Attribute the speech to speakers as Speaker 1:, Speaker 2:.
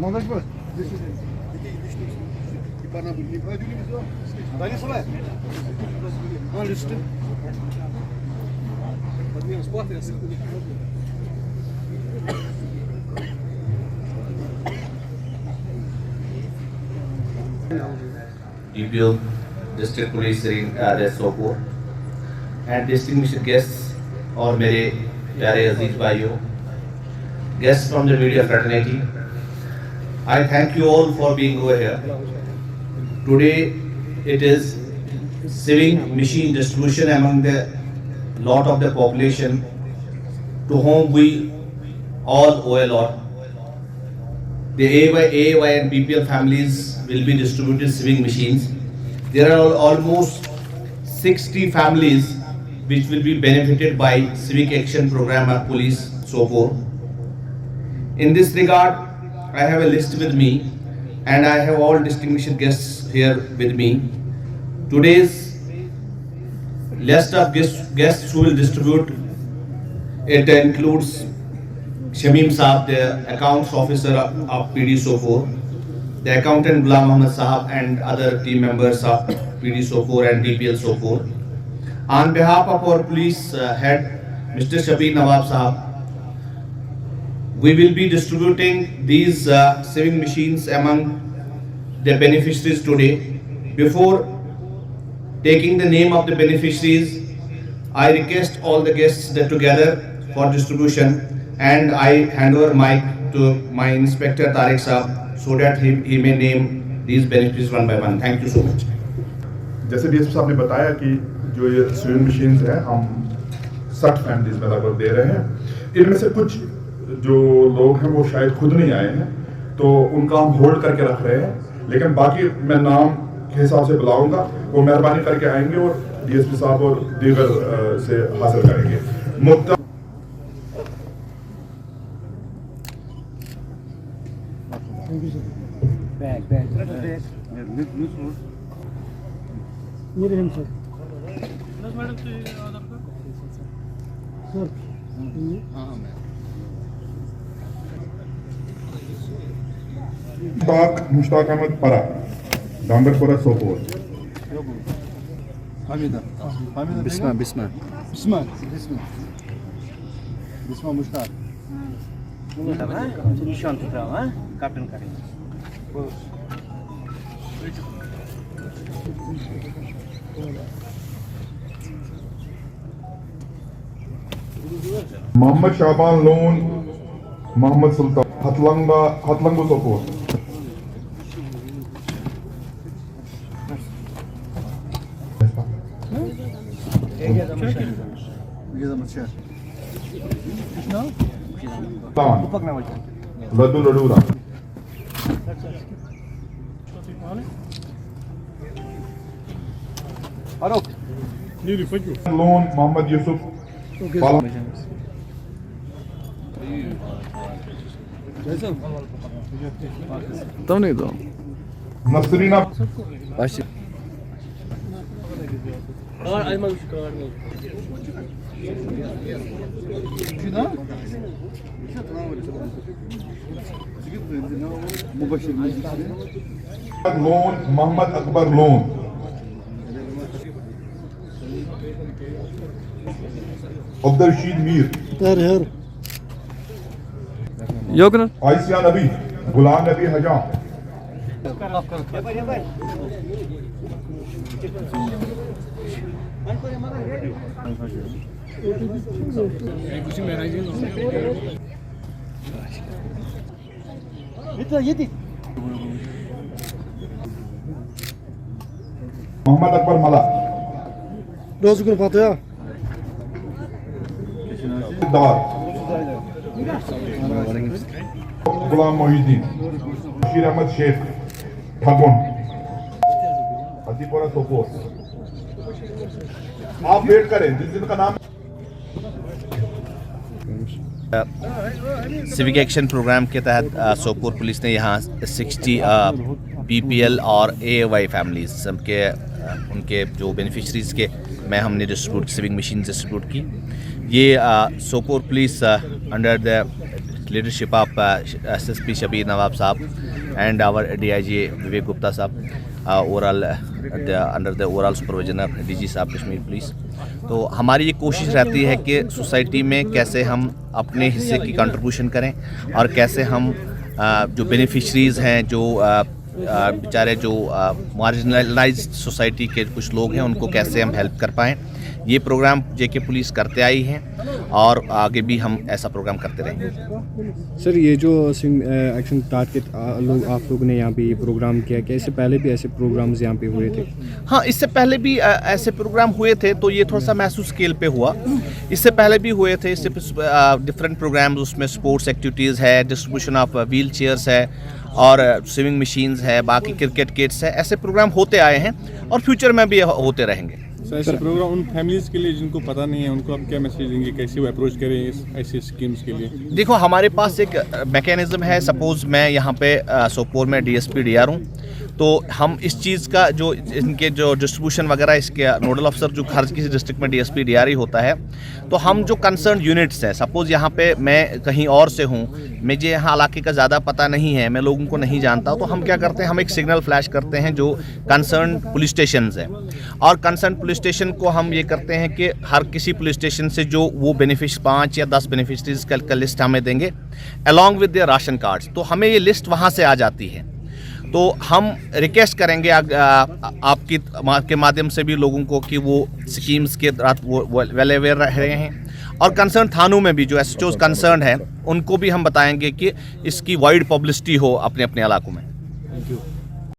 Speaker 1: Montaj mı?
Speaker 2: BPL District Police Lines Sopore and distinguished guests और मेरे प्यारे अजीज भाइयों, guests from the media fraternity, I thank you all for being over here. Today it is sewing machine distribution among the lot of the population to whom we all owe a lot. The AAY and BPL families will be distributed sewing machines. There are almost 60 families which will be benefited by Civic Action Programme of Police Sopore. In this regard, I have a list with me and I have all distinguished guests here with me. Today's list of guests who will distribute it includes Shamim Saab, the accounts officer of PD Sopore, the accountant Ghulam Muhammad Sahab and other team members of PD Sopore and BPL Sopore. On behalf of our police head, Mr. Shabir Nawab Sahab, we will be distributing these sewing machines among the beneficiaries today. Before taking the name of the beneficiaries, I request all the guests that together for distribution, and I hand over mic to my Inspector Tariq Saab so that he may name these beneficiaries one by one. Thank you so much.
Speaker 3: जैसे DSP साहब ने बताया कि जो ये swimming machines हैं हम 60 families में लगभग दे रहे हैं। इनमें से कुछ जो लोग हैं वो शायद खुद नहीं आए हैं, तो उनका हम होल्ड करके रख रहे हैं, लेकिन बाकी मैं नाम के हिसाब से बुलाऊंगा, वो मेहरबानी करके आएंगे और DSP साहब और दीगर से हासिल करेंगे। मुश्ताक अहमद परा, डांगरपुरा सोपोर।
Speaker 1: बिस्मा मुश्ताक। निशान टुकड़ा कैप्टन करेंगे।
Speaker 3: मोहम्मद शाबान लोन, मोहम्मद सुल्तान, हतलंगा सोपोर। लड्डू लडूरा। लोन मोहम्मद यूसुफ।
Speaker 1: तो नहीं दो
Speaker 3: नसरीना लोन मोहम्मद अकबर लोन। अब्दुल रशीद मीर। आयसिया नबी, गुलाम नबी हजाम। मोहम्मद अकबर मला।
Speaker 1: रोज़ फातिहा।
Speaker 3: दार। गुलाम मोहिद्दीन। बशीर अहमद शेख ठगुन हजीपुरा सोपोर। आप वेट करें जिनका नाम
Speaker 2: सिविक एक्शन प्रोग्राम के तहत सोपोर पुलिस ने यहाँ 60 BPL और AAY फैमिलीज के उनके जो बेनिफिशरीज के में हमने डिस्ट्रीब्यूट सिविक मशीन डिस्ट्रीब्यूट की। ये Sopore police under the leadership of SSP Shabir Nawab साहब and our DIG Vivek Gupta साहब overall under the overall supervision DG साहब कश्मीर पुलिस। तो हमारी ये कोशिश रहती है कि सोसाइटी में कैसे हम अपने हिस्से की कंट्रीब्यूशन करें और कैसे हम जो बेनिफिशरीज़ हैं, जो बेचारे जो मार्जिनलाइज्ड सोसाइटी के कुछ लोग हैं, उनको कैसे हम हेल्प कर पाएँ। ये प्रोग्राम JK पुलिस करते आई है और आगे भी हम ऐसा प्रोग्राम करते रहेंगे।
Speaker 4: सर, ये जो एक्शन टारगेट लोग आप लोगों ने यहाँ पे ये प्रोग्राम किया, क्या इससे पहले भी ऐसे प्रोग्राम्स यहाँ पे हुए थे?
Speaker 2: हाँ, इससे पहले भी ऐसे प्रोग्राम हुए थे, तो ये थोड़ा सा महसूस स्केल पे हुआ। इससे पहले भी हुए थे, इससे डिफरेंट प्रोग्राम्स, उसमें स्पोर्ट्स एक्टिविटीज़ है, डिस्ट्रीब्यूशन ऑफ व्हील चेयर्स है और स्विमिंग मशीन्स है, बाकी क्रिकेट किट्स है। ऐसे प्रोग्राम होते आए हैं और फ्यूचर में भी होते रहेंगे।
Speaker 5: सर, ऐसे प्रोग्राम उन फैमिलीज़ के लिए जिनको पता नहीं है, उनको आप क्या मैसेज देंगे, कैसे वो अप्रोच करें ऐसी स्कीम्स के लिए?
Speaker 2: देखो, हमारे पास एक मैकेनिज़्म है। सपोज़ मैं यहाँ पे सोपोर में DSP DR हूँ, तो हम इस चीज़ का जो इनके जो डिस्ट्रीब्यूशन वगैरह, इसके नोडल अफसर जो हर किसी डिस्ट्रिक्ट में DSP DR ही होता है। तो हम जो कंसर्न यूनिट्स हैं, सपोज़ यहाँ पे मैं कहीं और से हूँ, मुझे यहाँ इलाके का ज़्यादा पता नहीं है, मैं लोगों को नहीं जानता, तो हम क्या करते हैं, हम एक सिग्नल फ्लैश करते हैं जो कंसर्न पुलिस स्टेशन है, और कंसर्न पुलिस स्टेशन को हम ये करते हैं कि हर किसी पुलिस स्टेशन से जो वो 5 या 10 बेनिफिशरीज का लिस्ट हमें देंगे along with their ration cards. तो हमें ये लिस्ट वहाँ से आ जाती है। तो हम रिक्वेस्ट करेंगे आपके माध्यम से भी लोगों को कि वो स्कीम्स के तहत वो वेल अवेयर रह रहे हैं, और कंसर्न थानों में भी जो SHOs कंसर्न है उनको भी हम बताएंगे कि इसकी वाइड पब्लिसिटी हो अपने अपने इलाकों में।